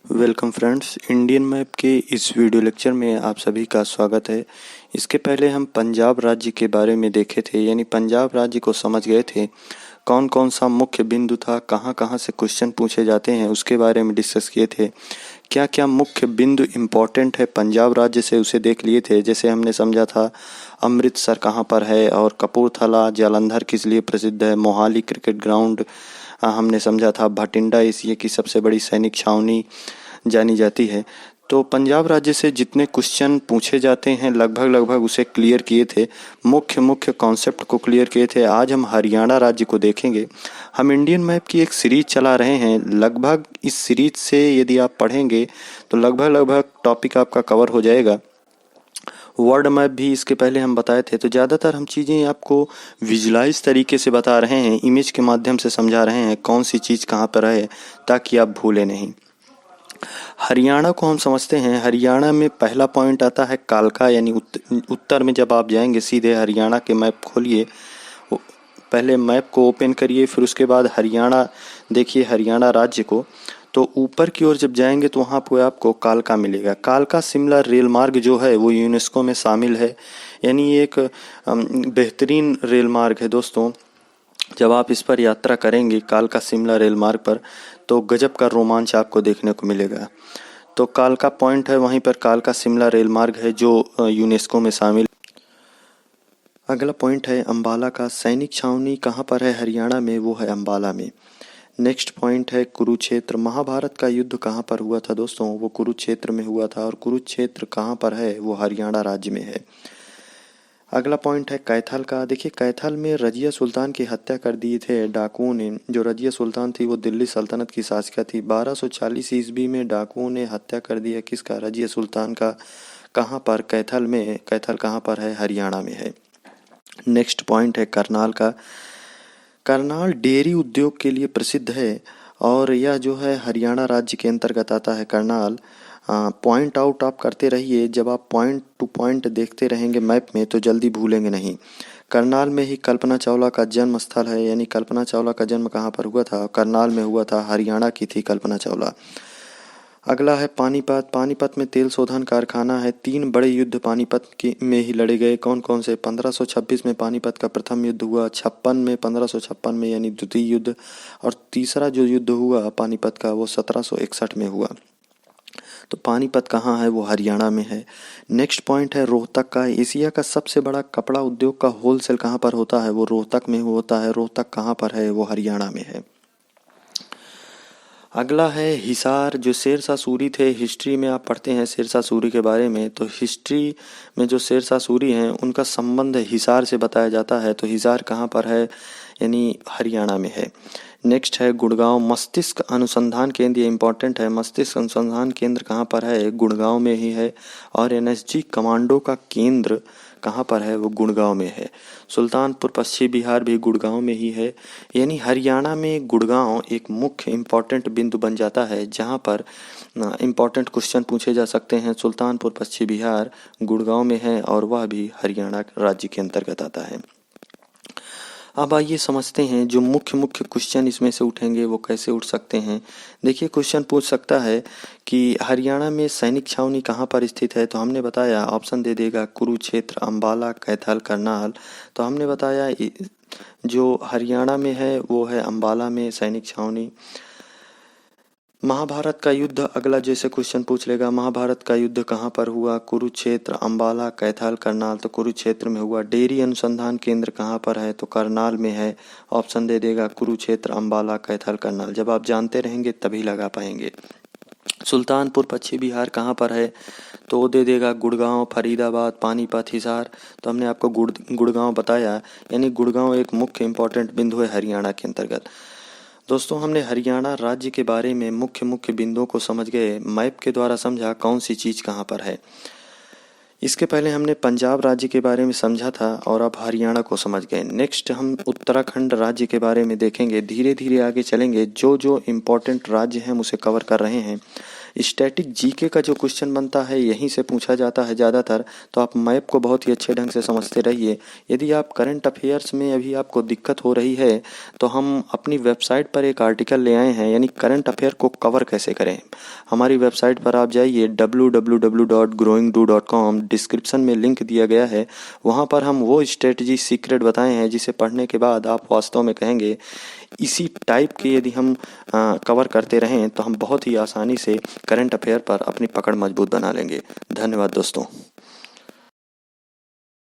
Welcome friends, Indian map के इस video lecture में आप सभी का स्वागत है। इसके पहले हम पंजाब राज्य के बारे में देखे थे, यानी पंजाब राज्य को समझ गए थे। कौन कौन सा मुख्य बिंदु था, कहाँ कहाँ से क्वेश्चन पूछे जाते हैं, उसके बारे में डिस्कस किए थे। क्या क्या मुख्य बिंदु इम्पोर्टेंट है पंजाब राज्य से, उसे देख लिए थे। जैसे हमने समझा था अमृतसर कहाँ पर है, और कपूरथला जालंधर किस लिए प्रसिद्ध है, मोहाली क्रिकेट ग्राउंड हमने समझा था, भटिंडा एशिया की सबसे बड़ी सैनिक छावनी जानी जाती है। तो पंजाब राज्य से जितने क्वेश्चन पूछे जाते हैं लगभग उसे क्लियर किए थे, मुख्य कॉन्सेप्ट को क्लियर किए थे। आज हम हरियाणा राज्य को देखेंगे। हम इंडियन मैप की एक सीरीज चला रहे हैं। लगभग इस सीरीज से यदि आप पढ़ेंगे तो लगभग टॉपिक आपका कवर हो जाएगा। वर्ल्ड मैप भी इसके पहले हम बताए थे, तो ज़्यादातर हम चीज़ें आपको विजुलाइज तरीके से बता रहे हैं, इमेज के माध्यम से समझा रहे हैं कौन सी चीज़ कहाँ पर है, ताकि आप भूलें नहीं। हरियाणा को हम समझते हैं। हरियाणा में पहला पॉइंट आता है कालका, यानी उत्तर में जब आप जाएंगे सीधे हरियाणा के मैप खोलिए, पहले मैप को ओपन करिए, फिर उसके बाद हरियाणा देखिए, हरियाणा राज्य को। तो ऊपर की ओर जब जाएंगे तो वहाँ पर आपको कालका मिलेगा। कालका शिमला रेल मार्ग जो है वो यूनेस्को में शामिल है, यानी एक बेहतरीन रेल मार्ग है दोस्तों। जब आप इस पर यात्रा करेंगे कालका शिमला रेल मार्ग पर, तो गजब का रोमांच आपको देखने को मिलेगा। तो कालका पॉइंट है, वहीं पर कालका शिमला रेल मार्ग है जो यूनेस्को में शामिल। अगला पॉइंट है अंबाला का। सैनिक छावनी कहाँ पर है हरियाणा में, वो है अंबाला में। नेक्स्ट पॉइंट है कुरुक्षेत्र। महाभारत का युद्ध कहाँ पर हुआ था दोस्तों, वो कुरुक्षेत्र में हुआ था, और कुरुक्षेत्र कहाँ पर है, वो हरियाणा राज्य में है। अगला पॉइंट है कैथल का। देखिए कैथल में रजिया सुल्तान की हत्या कर दी थे डाकुओं ने। जो रजिया सुल्तान थी वो दिल्ली सल्तनत की शासिका थी। 1240 ईस्वी में डाकुओं ने हत्या कर दिया किसका, रजिया सुल्तान का। कहाँ पर, कैथल में। कैथल कहाँ पर है, हरियाणा में है। नेक्स्ट पॉइंट है करनाल का। करनाल डेयरी उद्योग के लिए प्रसिद्ध है, और यह जो है हरियाणा राज्य के अंतर्गत आता है करनाल। पॉइंट आउट आप करते रहिए, जब आप पॉइंट टू पॉइंट देखते रहेंगे मैप में तो जल्दी भूलेंगे नहीं। करनाल में ही कल्पना चावला का जन्म स्थल है, यानी कल्पना चावला का जन्म कहाँ पर हुआ था, करनाल में हुआ था। हरियाणा की थी कल्पना चावला। अगला है पानीपत। पानीपत में तेल शोधन कारखाना है। 3 बड़े युद्ध पानीपत में ही लड़े गए। कौन कौन से, 1526 में पानीपत का प्रथम युद्ध हुआ, 1556 में यानी द्वितीय युद्ध, और तीसरा जो युद्ध हुआ पानीपत का वो 1761 में हुआ। तो पानीपत कहाँ है, वो हरियाणा में है। नेक्स्ट पॉइंट है रोहतक का। एशिया का सबसे बड़ा कपड़ा उद्योग का होलसेल कहाँ पर होता है, वो रोहतक में होता है। रोहतक कहाँ पर है, वो हरियाणा में है। अगला है हिसार। जो शेरशाह सूरी थे, हिस्ट्री में आप पढ़ते हैं शेरशाह सूरी के बारे में, तो हिस्ट्री में जो शेरशाह सूरी हैं उनका संबंध हिसार से बताया जाता है। तो हिसार कहाँ पर है, यानी हरियाणा में है। नेक्स्ट है गुड़गांव। मस्तिष्क अनुसंधान केंद्र, ये इंपॉर्टेंट है। मस्तिष्क अनुसंधान केंद्र कहाँ पर है, गुड़गांव में ही है। और एनएसजी कमांडो का केंद्र कहाँ पर है, वो गुड़गांव में है। सुल्तानपुर पश्चिम बिहार भी गुड़गांव में ही है। यानी हरियाणा में गुड़गांव एक मुख्य इम्पॉर्टेंट बिंदु बन जाता है, जहाँ पर इम्पॉर्टेंट क्वेश्चन पूछे जा सकते हैं। सुल्तानपुर पश्चिम बिहार गुड़गांव में है, और वह भी हरियाणा राज्य के अंतर्गत आता है। अब आइए समझते हैं जो मुख्य क्वेश्चन इसमें से उठेंगे वो कैसे उठ सकते हैं। देखिए क्वेश्चन पूछ सकता है कि हरियाणा में सैनिक छावनी कहाँ पर स्थित है, तो हमने बताया ऑप्शन दे देगा कुरुक्षेत्र, अंबाला, कैथल, करनाल। तो हमने बताया जो हरियाणा में है वो है अंबाला में सैनिक छावनी। महाभारत का युद्ध, अगला जैसे क्वेश्चन पूछ लेगा महाभारत का युद्ध कहाँ पर हुआ, कुरुक्षेत्र, अंबाला, कैथल, करनाल। तो कुरुक्षेत्र में हुआ। डेयरी अनुसंधान केंद्र कहाँ पर है, तो करनाल में है। ऑप्शन दे देगा कुरुक्षेत्र, अंबाला, कैथल, करनाल। जब आप जानते रहेंगे तभी लगा पाएंगे। सुल्तानपुर पश्चिम बिहार कहाँ पर है, तो वो दे देगा गुड़गांव, फरीदाबाद, पानीपत, हिसार। तो हमने आपको गुड़गांव बताया, यानी गुड़गांव एक मुख्य इंपॉर्टेंट बिंदु है हरियाणा के अंतर्गत। दोस्तों हमने हरियाणा राज्य के बारे में मुख्य बिंदुओं को समझ गए, मैप के द्वारा समझा कौन सी चीज़ कहाँ पर है। इसके पहले हमने पंजाब राज्य के बारे में समझा था, और अब हरियाणा को समझ गए। नेक्स्ट हम उत्तराखंड राज्य के बारे में देखेंगे। धीरे धीरे आगे चलेंगे, जो जो इम्पोर्टेंट राज्य हैं उसे कवर कर रहे हैं। स्टैटिक जीके का जो क्वेश्चन बनता है यहीं से पूछा जाता है ज़्यादातर, तो आप मैप को बहुत ही अच्छे ढंग से समझते रहिए। यदि आप करंट अफेयर्स में अभी आपको दिक्कत हो रही है तो हम अपनी वेबसाइट पर एक आर्टिकल ले आए हैं, यानी करंट अफेयर को कवर कैसे करें। हमारी वेबसाइट पर आप जाइए www.growingdo.com, डिस्क्रिप्शन में लिंक दिया गया है। वहाँ पर हम वो स्ट्रेटजी सीक्रेट बताए हैं जिसे पढ़ने के बाद आप वास्तव में कहेंगे इसी टाइप के यदि हम कवर करते रहें तो हम बहुत ही आसानी से करंट अफेयर पर अपनी पकड़ मजबूत बना लेंगे। धन्यवाद दोस्तों।